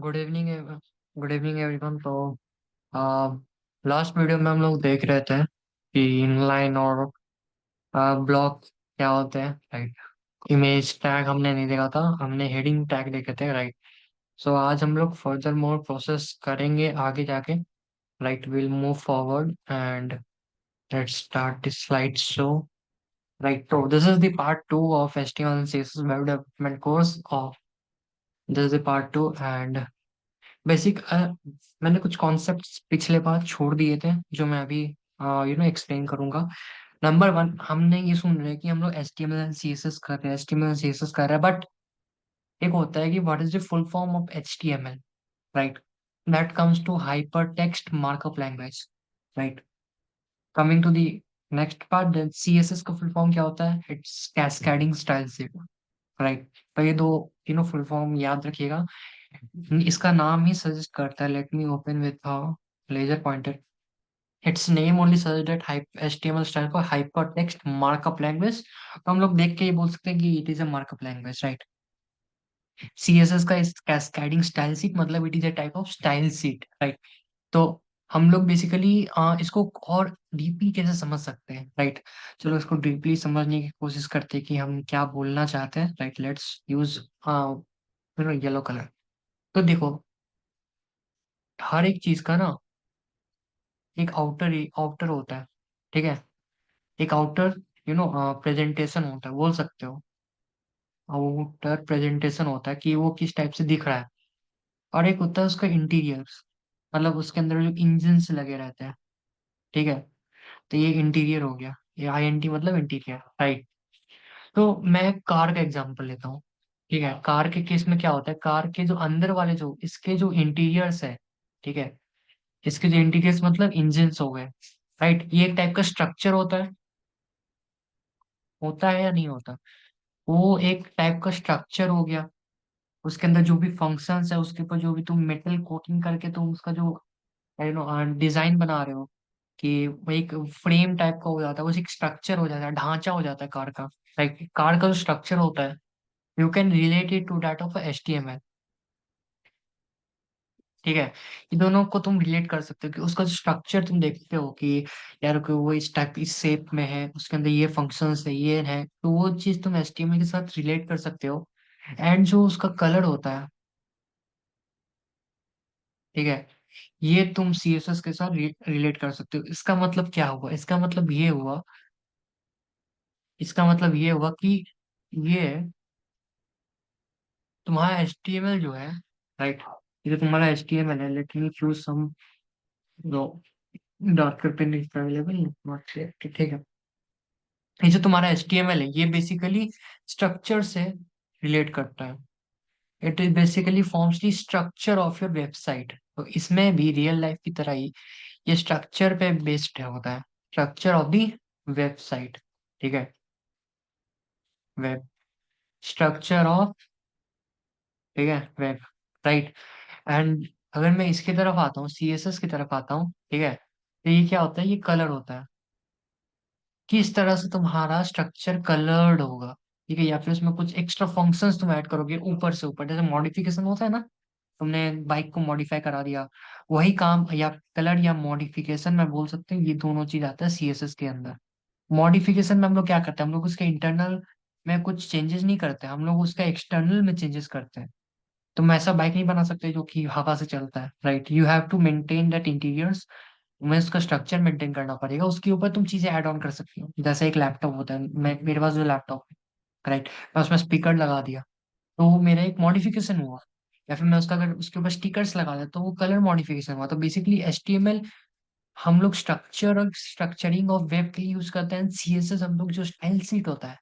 Good evening. Good evening everyone. तो last video में हम लोग देख रहे थे कि इनलाइन और ब्लॉक क्या होते हैं, राइट। इमेज टैग हमने नहीं देखा था, हमने हेडिंग टैग देखे थे, राइट। सो आज हम लोग फर्दर मोर प्रोसेस करेंगे आगे जाके, right. Will move forward and let's start this slide show, right. तो this is the part 2 of HTML and CSS web development course of this is the part 2 and basic. मैंने कुछ concepts पिछले बार छोड़ दिए थे जो मैं अभी एक्सप्लेन करूंगा। नंबर वन, हमने ये सुन रहे हैं कि हम लोग HTML CSS कर रहे हैं, HTML CSS कर रहे हैं, बट एक होता है कि what is the full form of HTML, right. That comes to hyper text markup language, right. Coming to the next part, CSS का फुल फॉर्म क्या होता है? It's cascading style sheet, right. तो ये दो तीनों फुल फॉर्म याद रखिएगा। इसका नाम ही सजेस्ट करता है, let me open with laser pointer. It's name only suggest that HTML style को हाइपर टेक्स्ट मार्कअप लैंग्वेज। तो हम लोग देख के ये बोल सकते हैं कि it is a markup language, right. CSS का इस कैस्केडिंग स्टाइल सीट मतलब it is a type of style seat, right. तो हम लोग बेसिकली इसको और डीपली कैसे समझ सकते हैं, राइट। चलो इसको डीपली समझने की कोशिश करते हैं कि हम क्या बोलना चाहते हैं, right. Let's use yellow colour. तो देखो, हर एक चीज का ना एक आउटर आउटर होता है, ठीक है। एक आउटर प्रेजेंटेशन होता है, बोल सकते हो। आउटर प्रेजेंटेशन होता है कि वो किस टाइप से दिख रहा है। और एक होता है उसका इंटीरियर, मतलब उसके अंदर जो इंजन्स लगे रहते हैं, ठीक है। तो ये इंटीरियर हो गया, ये INT मतलब इंटीरियर, राइट। तो मैं कार का एग्जांपल लेता हूँ, ठीक है। कार के केस में क्या होता है, कार के जो अंदर वाले जो इसके जो इंटीरियर्स है, ठीक है। इसके जो इंटीरियर्स मतलब इंजन्स हो गए, राइट। ये एक टाइप का स्ट्रक्चर होता है या नहीं होता? वो एक टाइप का स्ट्रक्चर हो गया। उसके अंदर जो भी फंक्शंस है, उसके ऊपर जो भी तुम मेटल कोटिंग करके तुम उसका जो डिजाइन बना रहे हो, कि वो एक फ्रेम टाइप का हो जाता है, वो एक स्ट्रक्चर हो जाता है, ढांचा हो जाता है कार का। लाइक कार का जो स्ट्रक्चर होता है, you can relate it to that of HTML, ठीक है। ये दोनों को तुम रिलेट कर सकते हो कि उसका जो स्ट्रक्चर तुम देखते हो कि यार कि वो इस टाइप इस शेप में है, उसके अंदर ये फंक्शंस है, ये है, तो वो चीज तुम HTML के साथ रिलेट कर सकते हो। एंड जो उसका कलर होता है, ठीक है, ये तुम CSS के साथ रिलेट कर सकते हो। इसका मतलब क्या हुआ? इसका मतलब ये हुआ कि ये तुम्हारा HTML जो है, राइट। ये जो तुम्हारा HTML है, let me choose some darker pen is available, not ठीक है। ये जो तुम्हारा HTML है, ये बेसिकली स्ट्रक्चर से रिलेट करता है। It is basically forms the structure of your website. तो इसमें भी रियल लाइफ की तरह ही ये स्ट्रक्चर पे बेस्ड होता है, स्ट्रक्चर ऑफ द वेबसाइट, ठीक है। वेब स्ट्रक्चर ऑफ, ठीक है, वेब, राइट। एंड अगर मैं इसकी तरफ आता हूँ, CSS की तरफ आता हूँ, ठीक है, तो ये क्या होता है? ये कलर होता है। किस तरह से तुम्हारा स्ट्रक्चर कलर्ड होगा, ठीक है, या फिर उसमें कुछ एक्स्ट्रा फंक्शंस तुम ऐड करोगे ऊपर से ऊपर, जैसे मॉडिफिकेशन होता है ना, तुमने बाइक को मॉडिफाई करा दिया, वही काम, या कलर या मॉडिफिकेशन मैं बोल सकते हैं, ये दोनों चीज आता है CSS के अंदर। मॉडिफिकेशन में हम लोग क्या करते हैं? हम लोग उसके इंटरनल में कुछ चेंजेस नहीं करते, हम लोग उसका एक्सटर्नल में चेंजेस करते हैं। तुम ऐसा बाइक नहीं बना सकते जो कि हवा से चलता है, right. You have to maintain that interiors. तुम्हें उसका स्ट्रक्चर मेंटेन करना पड़ेगा, उसके ऊपर तुम चीजें ऐड ऑन कर सकती हो। जैसे एक लैपटॉप होता है, मेरे पास जो लैपटॉप है, राइट, मैं उसमें स्पीकर लगा दिया, तो वो मेरा एक मॉडिफिकेशन हुआ। या फिर मैं उसका अगर उसके ऊपर स्टिकर्स लगा दिया, तो वो कलर मॉडिफिकेशन हुआ। तो बेसिकली HTML हम लोग स्ट्रक्चर और स्ट्रक्चरिंग ऑफ वेब के लिए यूज करते हैं। CSS हम लोग जो स्टाइल सीट होता है,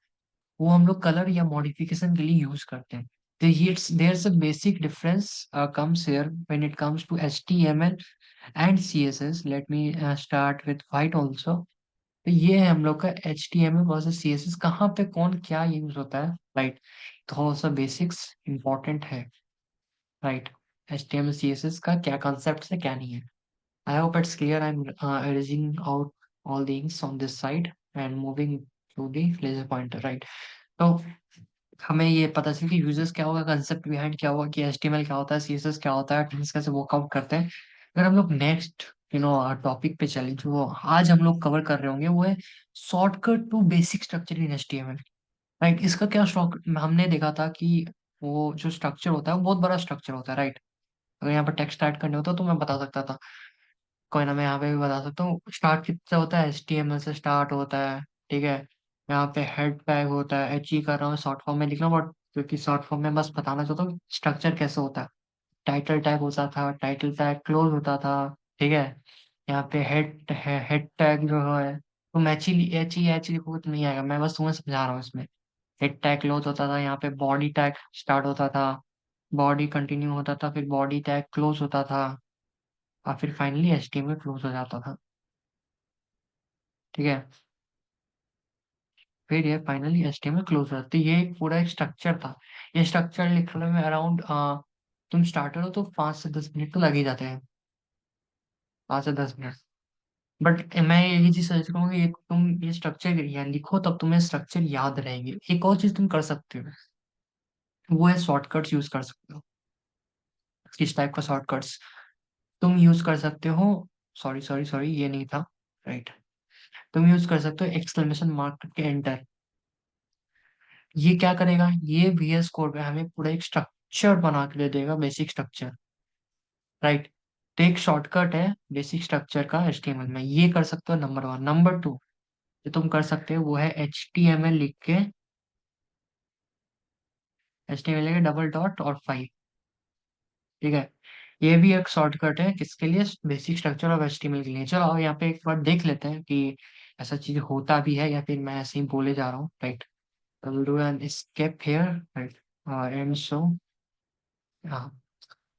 वो हम लोग कलर या मॉडिफिकेशन के लिए यूज करते हैं। तो ये there's a basic difference comes here when it comes to HTML and CSS. Let me start with white also. तो ये है हम लोग का HTML वर्सेस CSS, कहाँ पे कौन क्या यूज होता है, राइट। थोड़ा सा बेसिक्स इंपॉर्टेंट है, राइट। HTML CSS का क्या कॉन्सेप्ट है, क्या नहीं है। I hope it's clear. I'm erasing out all the inks on this side and moving to the laser pointer, right? So हमें ये पता चले कि यूजर्स क्या होगा, कंसेप्ट बिहाइंड क्या होगा, कि एचटीएमएल क्या होता है, सीएसएस क्या होता है, थीम्स कैसे वर्कआउट करते हैं। अगर हम लोग नेक्स्ट टॉपिक पे चले, जो आज हम लोग कवर कर रहे होंगे, वो है shortcut to basic structure in HTML. Right, इसका क्या शॉर्ट, हमने देखा था कि वो जो स्ट्रक्चर होता है वो बहुत बड़ा स्ट्रक्चर होता है, राइट। अगर यहाँ पर टेक्स्ट ऐड करने होता तो मैं बता सकता था, कोई ना, मैं यहाँ पे भी बता सकता हूँ। स्टार्ट किससे होता है, HTML से स्टार्ट होता है, ठीक है। यहाँ पे हेड टैग होता है, HE कर रहा हूँ शॉर्ट फॉर्म में लिख रहा हूँ, बट क्योंकि शॉर्ट फॉर्म में बस बताना चाहता हूँ स्ट्रक्चर कैसे होता है। टाइटल टैग होता था, टाइटल टैग क्लोज होता था, ठीक है। यहाँ पे हेड टैग जो है, तुम एच ई लिखोगे तो नहीं आएगा, मैं बस तुम्हें समझा रहा हूँ इसमें। हेड टैग क्लोज होता था, यहाँ पे बॉडी टैग स्टार्ट होता था, बॉडी कंटिन्यू होता था, फिर बॉडी टैग क्लोज होता था, और फिर फाइनली HTML क्लोज हो जाता था, ठीक है। फिर ये फाइनली HTML क्लोज हो जाती है। ये एक पूरा एक स्ट्रक्चर था। ये स्ट्रक्चर लिखने में अराउंड, तुम स्टार्टर हो तो 5 से 10 मिनट तो लग ही जाते हैं, 5 से 10 मिनट। बट मैं यही चीज सजेस्ट करूंगा, ये तुम ये स्ट्रक्चर या लिखो तब तुम्हें स्ट्रक्चर याद रहेंगे। एक और चीज तुम कर सकते हो, वो है शॉर्टकट्स यूज कर सकते हो। किस टाइप का शॉर्टकट्स तुम यूज कर सकते हो? सॉरी सॉरी सॉरी, ये नहीं था, राइट। तुम यूज कर सकते हो एक्सक्लेमेशन मार्क के एंटर। ये क्या करेगा, ये VS कोड में हमें पूरा एक स्ट्रक्चर बना के दे देगा, बेसिक स्ट्रक्चर, राइट। तो एक शॉर्टकट है बेसिक स्ट्रक्चर का HTML में, ये कर सकते हो, नंबर 1। नंबर 2 जो तुम कर सकते हो वो है HTML लिख के, HTML लिख के डबल डॉट और 5, ठीक है। ये भी एक शॉर्टकट है किसके लिए, बेसिक स्ट्रक्चर ऑफ HTML के लिए। चलो अब यहाँ पे एक बार देख लेते हैं कि ऐसा चीज होता भी है या फिर मैं ऐसे ही बोले जा रहा हूँ, right. Do an escape here, right, and show. हाँ,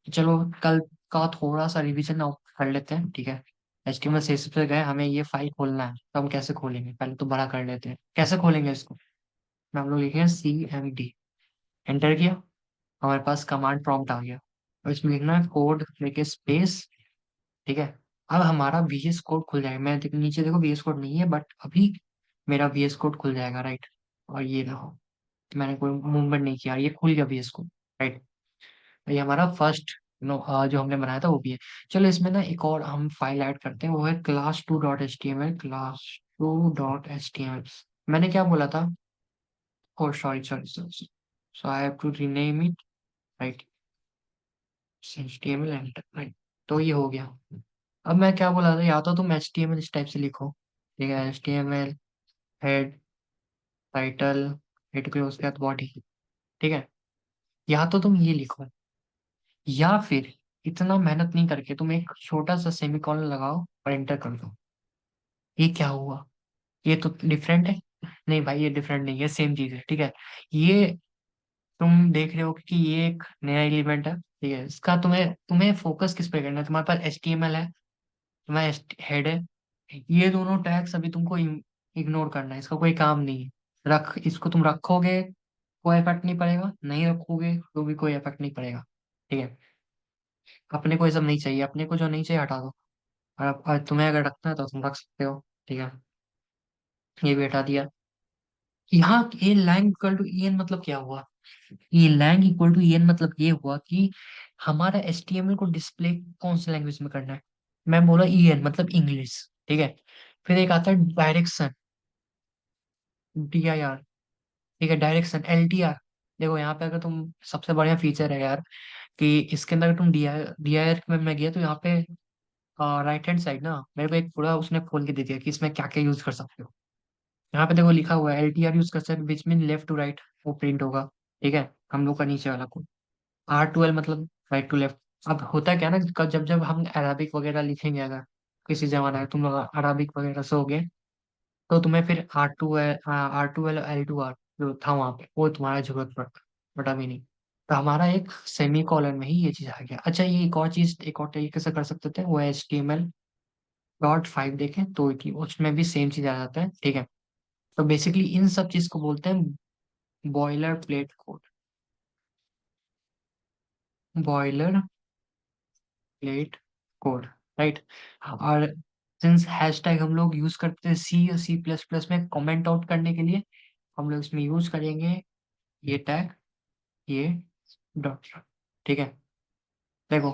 चलो कल का थोड़ा सा रिवीजन कर लेते हैं, ठीक है। HTML से सबसे गए, हमें ये फाइल खोलना है, तो हम कैसे खोलेंगे, पहले तो बड़ा कर लेते हैं, कैसे खोलेंगे इसको। हम लोग लिखे CMD, एंटर किया, हमारे पास कमांड प्रॉम्प्ट आ गया, और इसमें लिखना है कोड लेके स्पेस, ठीक है। अब हमारा VS कोड खुल जाएगा। नीचे देखो VS कोड नहीं है, बट अभी मेरा VS कोड खुल जाएगा, राइट। और ये रहो, मैंने कोई मूवमेंट नहीं किया, ये खुल गया VS कोड, राइट। ये हमारा फर्स्ट जो हमने बनाया था वो भी है। चलो इसमें ना एक और हम फाइल ऐड करते हैं, वो है class2.html, class2.html। मैंने क्या बोला था, oh sorry sorry sorry, so I have to rename it, right, HTML enter, right. तो ये हो गया। अब मैं क्या बोला था, या तो तुम HTML इस टाइप से लिखो, ठीक है, HTML हेड, टाइटल, हेड के उसके बाद बॉडी, ठीक है। या तो तुम ये लिखो, या फिर इतना मेहनत नहीं करके तुम एक छोटा सा सेमीकोलन लगाओ और एंटर कर दो। ये क्या हुआ, ये तो डिफरेंट है। नहीं भाई, ये डिफरेंट नहीं है, सेम चीज है, ठीक है। ये तुम देख रहे हो कि ये एक नया एलिमेंट है, ठीक है। इसका तुम्हें तुम्हें फोकस किस पे करना है, तुम्हारे पास HTML है, तुम्हारा हेड है, ये दोनों टैग्स अभी तुमको इग्नोर करना है, इसका कोई काम नहीं है। इसको तुम रखोगे कोई इफेक्ट नहीं पड़ेगा, नहीं रखोगे तो भी कोई इफेक्ट नहीं पड़ेगा, ठीक है। अपने को ये सब नहीं चाहिए, अपने को जो नहीं चाहिए हटा दो। और तुम्हें अगर रखना है तो तुम रख सकते हो, ठीक है। ये भी हटा दिया। यहाँ a lang equal to E N मतलब क्या हुआ, ये lang equal to E N मतलब ये हुआ कि हमारा HTML को डिस्प्ले कौन से लैंग्वेज में करना है। मैं बोला EN मतलब इंग्लिश, ठीक है। फिर एक आता है डायरेक्शन, DIR, ठीक है, डायरेक्शन LTR। देखो यहाँ पे अगर तुम, सबसे बढ़िया फीचर है यार, कि इसके अंदर अगर तुम DIR में मैं गया तो यहाँ पे राइट हैंड साइड ना, मेरे को एक पूरा उसने खोल के दे दिया कि इसमें क्या क्या यूज कर सकते हो। यहाँ पे देखो लिखा हुआ है LTR यूज कर सकते हैं, बीच में लेफ्ट टू राइट वो प्रिंट होगा, ठीक है। हम लोग का नीचे वाला कोड R12 मतलब राइट टू लेफ्ट। अब होता है क्या ना, जब जब हम अराबिक वगैरह लिखेंगे, अगर किसी जमाना में तुम लोग अराबिक वगैरह से होगे, तो तुम्हें फिर R2L L2R जो था वहां पे, वो तुम्हारा जरूरत पड़ता, बट अभी नहीं। तो हमारा एक सेमी कॉलन में ही ये चीज आ गया। अच्छा, ये एक और तरीके से कर सकते थे, वो है HTML.5 देखें तो उसमें भी सेम चीज आ जाता है, ठीक है। तो बेसिकली इन सब चीज को बोलते हैं boiler plate code, boiler plate code, right. और सिंस हैशटैग हम लोग यूज करते हैं C और C++ में कमेंट आउट करने के लिए, हम लोग इसमें यूज करेंगे ये टैग, ये डॉट। ठीक है, देखो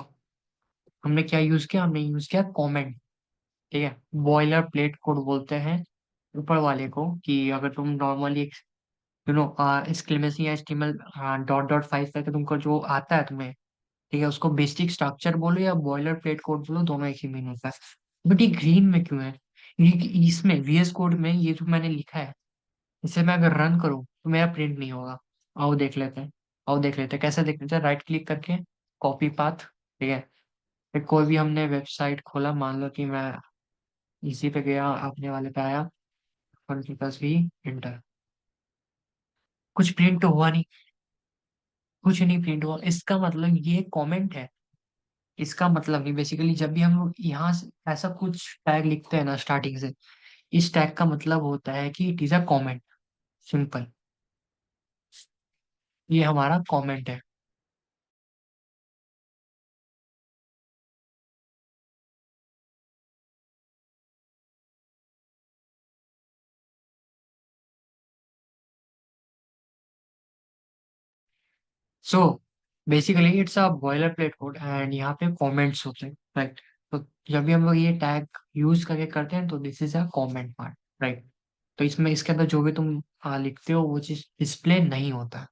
हमने क्या यूज किया, हमने यूज किया कमेंट। ठीक है, बॉयलर प्लेट कोड बोलते हैं ऊपर वाले को, कि अगर तुम नॉर्मली एक्सक्लेमेशन या एचटीएमएल डॉट डॉट फाइव करके तुमको जो आता है तुम्हें, ठीक है, उसको बेसिक स्ट्रक्चर बोलो या बॉयलर प्लेट कोड बोलो, दोनों एक ही मीनिंग होता है। बट ये ग्रीन में क्यों है? ये इसमें वीएस कोड में ये जो मैंने लिखा है, इसे मैं अगर रन करूँ तो मेरा प्रिंट नहीं होगा। आओ देख लेते हैं। आओ देख लेते हैं, कैसे देख लेते हैं, राइट क्लिक करके कॉपी पाथ। ठीक है, फिर कोई भी हमने वेबसाइट खोला, मान लो कि मैं इसी पे गया, अपने वाले पे आया, प्लस भी इंटर, कुछ प्रिंट तो हुआ नहीं, कुछ नहीं प्रिंट हुआ। इसका मतलब ये कमेंट है, इसका मतलब नहीं। बेसिकली जब भी हम लोग यहाँ से ऐसा कुछ टैग लिखते हैं ना स्टार्टिंग से, इस टैग का मतलब होता है कि it is a comment, simple. ये हमारा कमेंट है। So basically it's a boiler plate code and यहाँ पे कमेंट्स होते हैं, राइट। तो जब भी हम लोग ये टैग यूज करके करते हैं तो this is a comment part, right. तो इसमें इसके अंदर जो भी तुम लिखते हो वो चीज डिस्प्ले नहीं होता।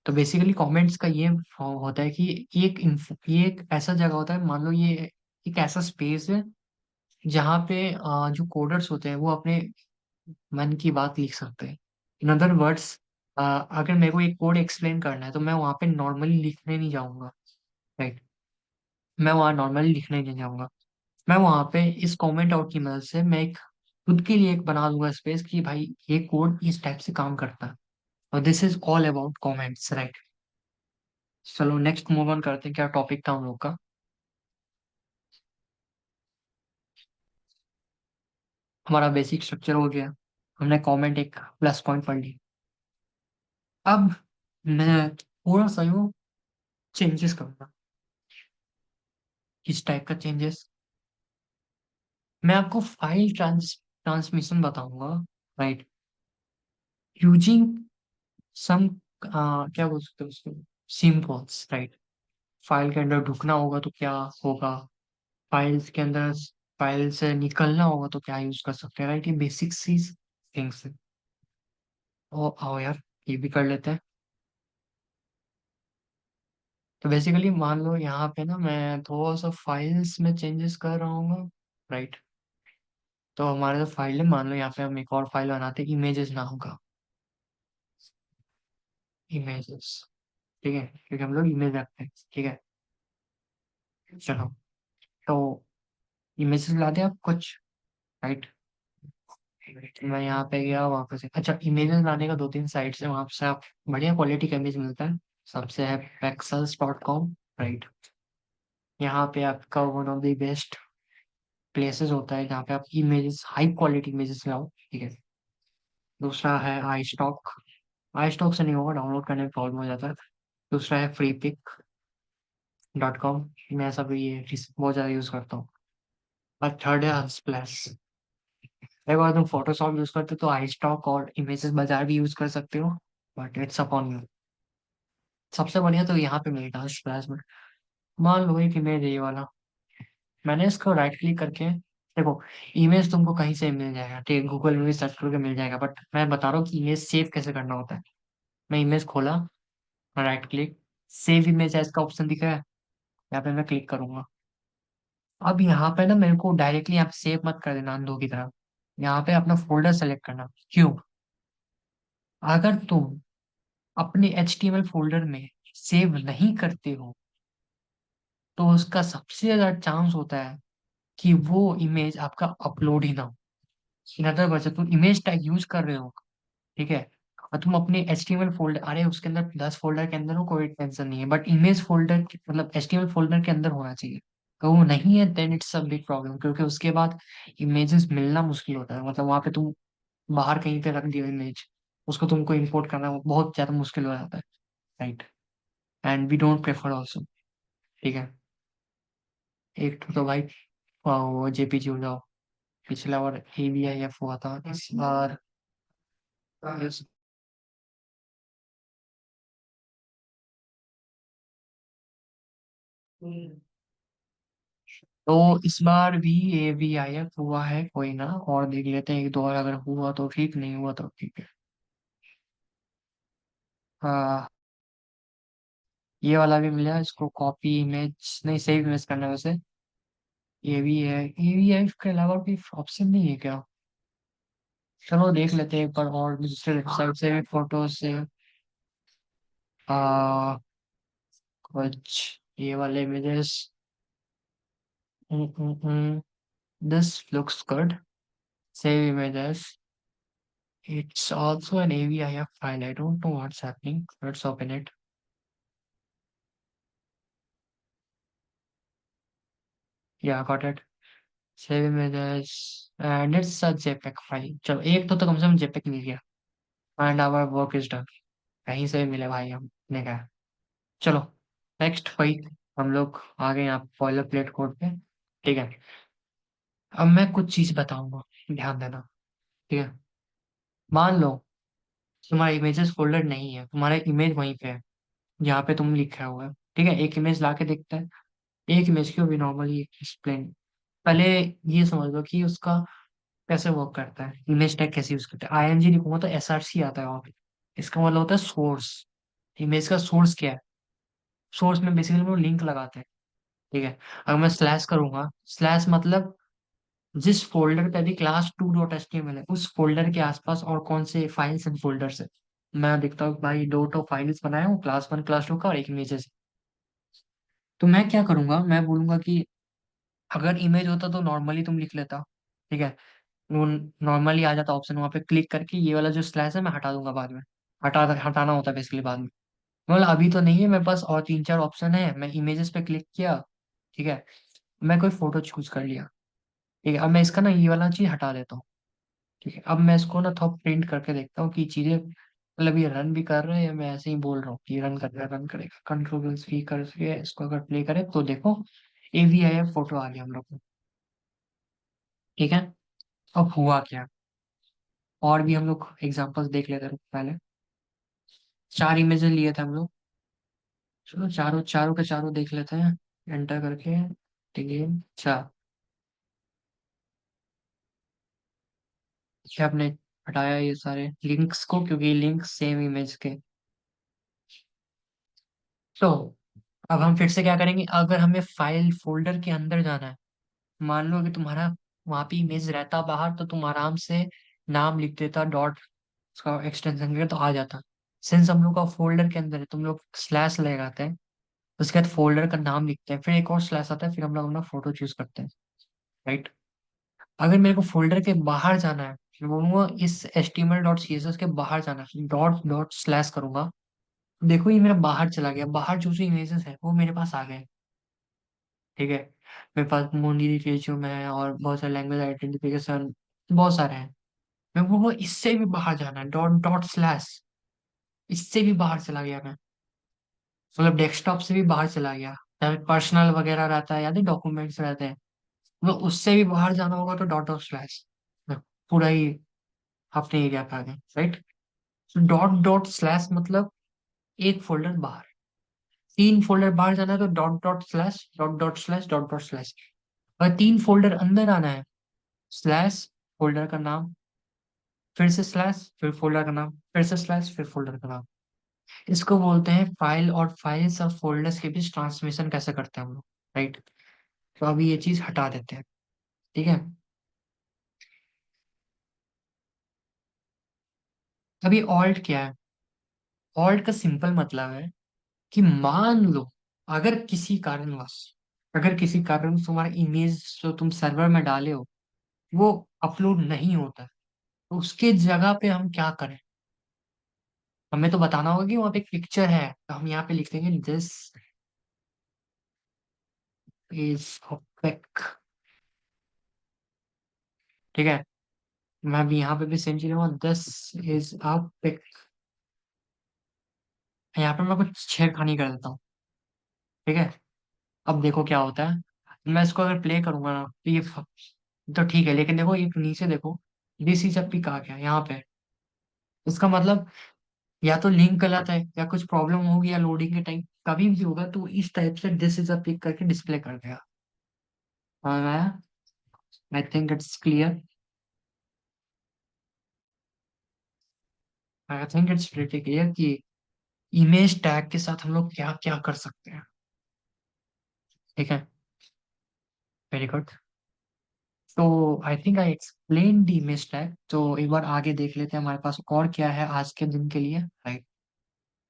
तो बेसिकली कमेंट्स का ये होता है कि ये एक ऐसा जगह होता है, मान लो ये एक ऐसा स्पेस है जहाँ पे जो कोडर्स होते हैं वो अपने मन की बात लिख सकते हैं। इन अदर वर्ड्स, अगर मेरे को एक कोड एक्सप्लेन करना है तो मैं वहाँ पे नॉर्मली लिखने नहीं जाऊंगा, राइट। मैं वहाँ नॉर्मली लिखने नहीं जाऊंगा। मैं वहाँ पे इस कमेंट आउट की मदद से मैं एक खुद के लिए एक बना दूंगा स्पेस, कि भाई ये कोड इस टाइप से काम करता है। और this is all about comments, right. चलो नेक्स्ट मूव ऑन करते हैं, क्या टॉपिक था हम लोग का। हमारा बेसिक स्ट्रक्चर हो गया, हमने कमेंट एक प्लस पॉइंट पढ़ ली। अब मैं थोड़ा सा यूँ चेंजेस करूंगा। किस टाइप का चेंजेस? मैं आपको फाइल ट्रांसमिशन बताऊंगा, राइट, यूजिंग सम, क्या बोल सकते हैं उसको, सिंबल्स, राइट। फाइल के अंदर ढुकना होगा तो क्या होगा, फाइल्स के अंदर फाइल से निकलना होगा तो क्या यूज कर सकते हैं, राइट। ये बेसिक सी थिंग्स है। ओ आओ यार, ये भी कर लेते हैं। तो बेसिकली मान लो यहाँ पे ना मैं थोड़ा सा फाइल्स में चेंजेस कर रहा हूँ, राइट। तो हमारे जो फाइल है, मान लो यहाँ पे हम एक और फाइल बनाते हैं, इमेजेस नाम का, इमेजेस। ठीक है, क्योंकि हम लोग इमेज रखते हैं, ठीक है। चलो, तो इमेजेस ला दे आप कुछ, राइट। मैं यहाँ पे गया, वहाँ पे से अच्छा, इमेजेस लाने का दो तीन साइट्स है, वहाँ से आप बढ़िया क्वालिटी का इमेज मिलता है। सबसे है pexels.com, राइट। यहाँ पे आपका one of the best places होता है जहाँ पे आप इमेजेस, हाई क्वालिटी इमेजेस लाओ, ठीक है। दूसरा है आई स्टॉक। आई स्टॉक से नहीं होगा, डाउनलोड करने में प्रॉब्लम हो जाता है। दूसरा है freepik.com, मैं सब ये बहुत ज़्यादा यूज़ करता हूँ। और थर्ड है Unsplash। एक बार तुम फोटोशॉप यूज़ करते हो तो आई स्टॉक और इमेजेस बाजार भी यूज़ कर सकते हो, बट इट्स अपॉन यू। सबसे बढ़िया तो यहाँ पे मिलेगा Unsplash में। मान लो एक इमेज है ये वाला, मैंने इसको राइट क्लिक करके, देखो इमेज तुमको कहीं से मिल जाएगा, ठीक है, गूगल में भी सर्च करके मिल जाएगा, बट मैं बता रहा हूँ कि इमेज सेव कैसे करना होता है। मैं इमेज खोला, right click, save image as का ऑप्शन दिख रहा है, यहाँ पे मैं क्लिक करूंगा। अब यहाँ पे ना मेरे को डायरेक्टली यहाँ पे सेव मत कर देना अंधों की तरह, यहाँ पे अपना फोल्डर सेलेक्ट करना। क्यों? अगर तुम अपने HTML फोल्डर में सेव नहीं करते हो तो उसका सबसे ज्यादा चांस होता है कि वो इमेज आपका अपलोड ही ना हो। इन अदर वर्ड्स, तुम इमेज टैग यूज कर रहे हो, ठीक है, और तुम अपने HTML फोल्डर, अरे उसके अंदर 10 फोल्डर के अंदर हो, कोई टेंशन नहीं है, बट इमेज फोल्डर मतलब HTML फोल्डर के अंदर होना चाहिए। तो वो नहीं है, then it's a big problem, क्योंकि उसके बाद इमेजेस मिलना मुश्किल होता है। मतलब वहां पे तुम बाहर कहीं पे रख दियो इमेज, उसको तुमको इंपोर्ट करना बहुत ज्यादा मुश्किल हो जाता है, right. And we don't prefer also, ठीक है। एक तो भाई वो JPG हो जाओ, पिछला बार AVIF हुआ था, इस बार तो इस बार भी AVIF हुआ है, कोई ना, और देख लेते हैं एक दो और, अगर हुआ तो ठीक, नहीं हुआ तो ठीक है। हाँ, ये वाला भी मिला, इसको कॉपी इमेज नहीं, सेव इमेज करना है वैसे। ये भी है, AVIF के अलावा कोई ऑप्शन नहीं है क्या? चलो देख लेते हैं एक बार और दूसरे वेबसाइट से भी फोटो से। आ, कुछ ये वाले images, this looks good. Save images. It's also an AVIF file. I don't know what's happening. Let's open it. Yeah, got it. Save images. And it's a JPEG file. चलो एक तो कम से कम JPEG मिल गया. And our work is done. कहीं से भी मिले भाई, हमने कहा। चलो नेक्स्ट भाई, हम लोग आ गए यहाँ बॉयलर प्लेट कोड पे। ठीक है, अब मैं कुछ चीज बताऊंगा, ध्यान देना। ठीक है, मान लो तुम्हारा इमेजेस फोल्डर नहीं है, तुम्हारा इमेज वहीं पे है जहाँ पे तुम लिखा हुआ है। ठीक है, एक इमेज ला के देखते हैं। एक इमेज की भी नॉर्मली एक्सप्लेन, पहले ये समझ लो कि उसका कैसे वर्क करता है, इमेज टैग कैसे यूज करता है। ING लिखूंगा तो SRC आता है वहाँ पे। इसका मतलब होता है सोर्स। इमेज का सोर्स क्या है? सोर्स में बेसिकली वो लिंक लगाते हैं। ठीक है, अगर मैं स्लैश करूंगा, स्लैश मतलब जिस फोल्डर पे अभी class2.html है, उस फोल्डर के आसपास और कौन से फाइल्स एंड फोल्डर्स है। मैं देखता हूँ भाई, दो तो फाइल्स बनाया हूँ, क्लास 1 क्लास 2 का, और एक इमेजेस। तो मैं क्या करूंगा, मैं बोलूंगा कि अगर इमेज होता तो नॉर्मली तुम लिख लेता। ठीक है, वो नॉर्मली आ जाता ऑप्शन, वहां पे क्लिक करके ये वाला जो स्लैश है मैं हटा दूंगा बाद में। हटाना होता है बेसिकली बाद में। मतलब अभी तो नहीं है मेरे पास, और तीन चार ऑप्शन है, मैं इमेजेस पे क्लिक किया। ठीक है, मैं कोई फोटो चूज कर लिया। ठीक है, अब मैं इसका ना ये वाला चीज हटा देता हूँ। ठीक है, अब मैं इसको ना थोड़ा प्रिंट करके देखता हूँ कि चीजें मतलब ये रन भी कर रहे हैं, या मैं ऐसे ही बोल रहा हूँ कि रन कर रहा है, रन करेगा। कंट्रोल C करके इसको अगर प्ले करें तो देखो, AVIF फोटो आ गया हम लोग को। ठीक है, अब हुआ क्या, और भी हम लोग एग्जांपल्स देख लेते हैं पहले। चार इमेजेस लिए थे हम लोग, चलो चारों चारों के चारों देख लेते हैं, एंटर करके। ठीक है, अच्छा, ये आपने हटाया ये सारे लिंक्स को, क्योंकि लिंक सेम इमेज के। तो अब हम फिर से क्या करेंगे, अगर हमें फाइल फोल्डर के अंदर जाना है, मान लो कि तुम्हारा वहां पे इमेज रहता बाहर, तो तुम आराम से नाम लिख देता डॉट, उसका एक्सटेंशन करके तो आ जाता। सिंस हम लोग का फोल्डर के अंदर है, तुम लोग स्लैश लगाते हैं, उसके बाद फोल्डर का नाम लिखते हैं, फिर एक और स्लैश आता है, फिर हम लोग अपना फोटो चूज करते हैं। राइट, अगर मेरे को फोल्डर के बाहर जाना है, मैं बोलूंगा इस HTML.CSS के बाहर जाना है, डॉट डॉट स्लैश करूंगा। देखो ये मेरा बाहर चला गया, बाहर जो जो इमेजेस है वो मेरे पास आ गए। ठीक है, मेरे पास मोनी रिज्यूम है, और बहुत सारे लैंग्वेज आइडेंटिफिकेशन, बहुत सारे हैं। मैं बोलूंगा इससे भी बाहर जाना है, डॉट डॉट स्लैश, इससे भी बाहर चला गया मैं, मतलब डेस्कटॉप से भी बाहर चला गया। पर्सनल वगैरह रहता है, याद है डॉक्यूमेंट्स रहते हैं, मतलब उससे भी बाहर जाना होगा तो डॉट डॉट स्लैश, पूरा ही अपने एरिया पे आ गए। राइट, डॉट डॉट स्लैश मतलब एक फोल्डर बाहर, तीन फोल्डर बाहर जाना है तो dot dot slash dot dot slash dot dot slash. और तीन फोल्डर अंदर आना है, स्लैश, फोल्डर का नाम, फिर से स्लैश, फिर फोल्डर का नाम, फिर से स्लैश, फिर फोल्डर का नाम। इसको बोलते हैं फाइल, और फाइल्स और फोल्डर्स के बीच ट्रांसमिशन कैसे करते हैं हम लोग। राइट, तो अभी ये चीज हटा देते हैं। ठीक है, अभी ऑल्ट क्या है? ऑल्ट का सिंपल मतलब है कि मान लो अगर किसी कारणवश, तुम्हारा इमेज जो तुम सर्वर में डाले हो वो अपलोड नहीं होता है, तो उसके जगह पे हम क्या करें? हमें तो बताना होगा कि वहां पे एक पिक्चर है, तो हम यहाँ पे लिख देंगे दिस इज पिक। ठीक है, मैं भी यहाँ पे भी सेम चीज लूंगा, दिस इज अ पिक। यहाँ पे मैं कुछ छेड़खानी कर देता हूँ। ठीक है, अब देखो क्या होता है, मैं इसको अगर प्ले करूंगा ना तो ये तो ठीक है, लेकिन देखो एक नीचे देखो, दिस इज अ पिक आ गया यहाँ पे। इसका मतलब या तो लिंक गलत है, या कुछ प्रॉब्लम होगी, या लोडिंग के टाइम कभी भी होगा तो इस टाइप से दिस इज अ पिक करके डिस्प्ले कर देगा। समझ में आया? I think it's clear. I think it's pretty clear कि इमेज टैग के साथ हम लोग क्या क्या कर सकते हैं। ठीक है, वेरी गुड। तो I think I explain the image tag, तो एक बार आगे देख लेते हैं हमारे पास और क्या है आज के दिन के लिए, right.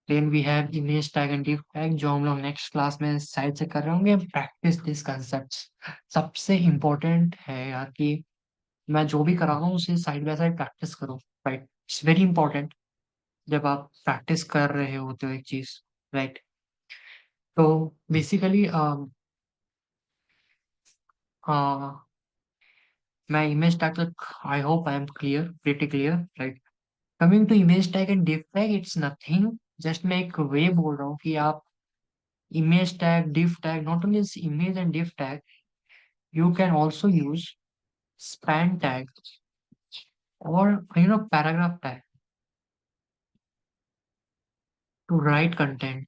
Then we have image tag and div tag, जो हम लोग नेक्स्ट क्लास में साइड से कर रहे होंगे। प्रैक्टिस दिस कंसेप्ट सबसे इम्पोर्टेंट है यार, कि मैं जो भी करा रहा हूँ उसे साइड बाय साइड प्रैक्टिस करो, राइट। इट्स वेरी इंपॉर्टेंट जब आप प्रैक्टिस कर रहे होते हो एक चीज, राइट। तो बेसिकली मैं इमेज टैग तक I hope I am clear, pretty clear, right. Coming to image tag and div tag, it's nothing, just मैं एक वे बोल रहा हूँ कि आप image tag, div tag, not only this image and div tag, you can also use span tag or paragraph tag to write content.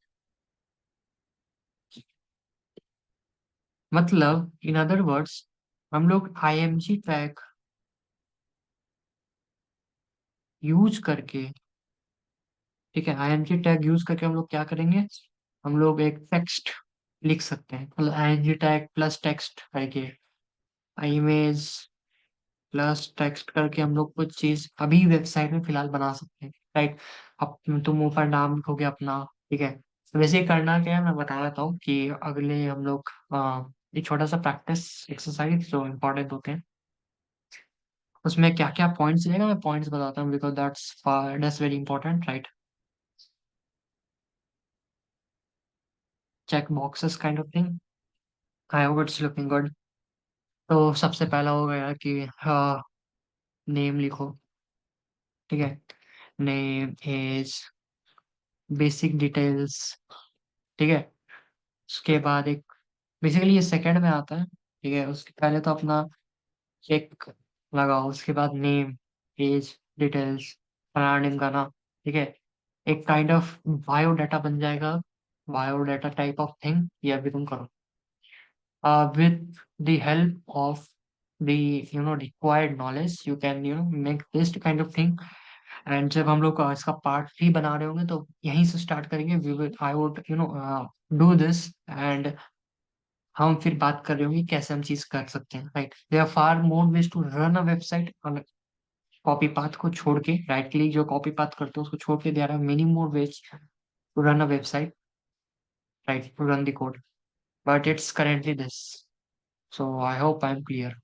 मतलब in other words, हम लोग img tag यूज करके, ठीक है, img tag यूज करके हम लोग क्या करेंगे, हम लोग एक टेक्स्ट लिख सकते हैं, मतलब img tag प्लस टेक्स्ट करके, इमेज प्लस टेक्स्ट करके हम लोग कुछ चीज अभी वेबसाइट में फिलहाल बना सकते हैं, राइट। अब तुम ऊपर नाम लिखोगे अपना, ठीक है। तो वैसे ही करना क्या है मैं बता देता हूँ कि अगले हम लोग एक छोटा सा प्रैक्टिस एक्सरसाइज जो इम्पोर्टेंट होते हैं, उसमें क्या क्या पॉइंट्स रहेगा मैं पॉइंट्स बताता हूँ, because that's very important, right. Check boxes kind of thing. I hope it's looking good. तो सबसे पहला हो गया कि नेम लिखो, ठीक है। नेम, एज, बेसिक डिटेल्स, ठीक है। उसके बाद एक, बेसिकली ये सेकंड में आता है, ठीक है। उसके पहले तो अपना चेक लगाओ, उसके बाद नेम, एज, डिटेल्स, फलाना ढिमकाना, ठीक है। एक काइंड ऑफ बायोडाटा बन जाएगा, बायोडाटा टाइप ऑफ थिंग, ये अभी तुम करो with the help of the required knowledge you can make this kind of thing। And जब हम लोग इसका पार्ट 3 बना रहे होंगे तो यहीं से स्टार्ट करेंगे, we will I would do this, and हम फिर बात कर रहे होंगे कैसे हम चीज कर सकते हैं, right. There are far more ways to run a website. Copy path को छोड़ के, राइट क्लिक जो कॉपी पाथ करते हो उसको छोड़ के, there are many more ways to run a website, right, to run the code, but it's currently this. So I hope I am clear.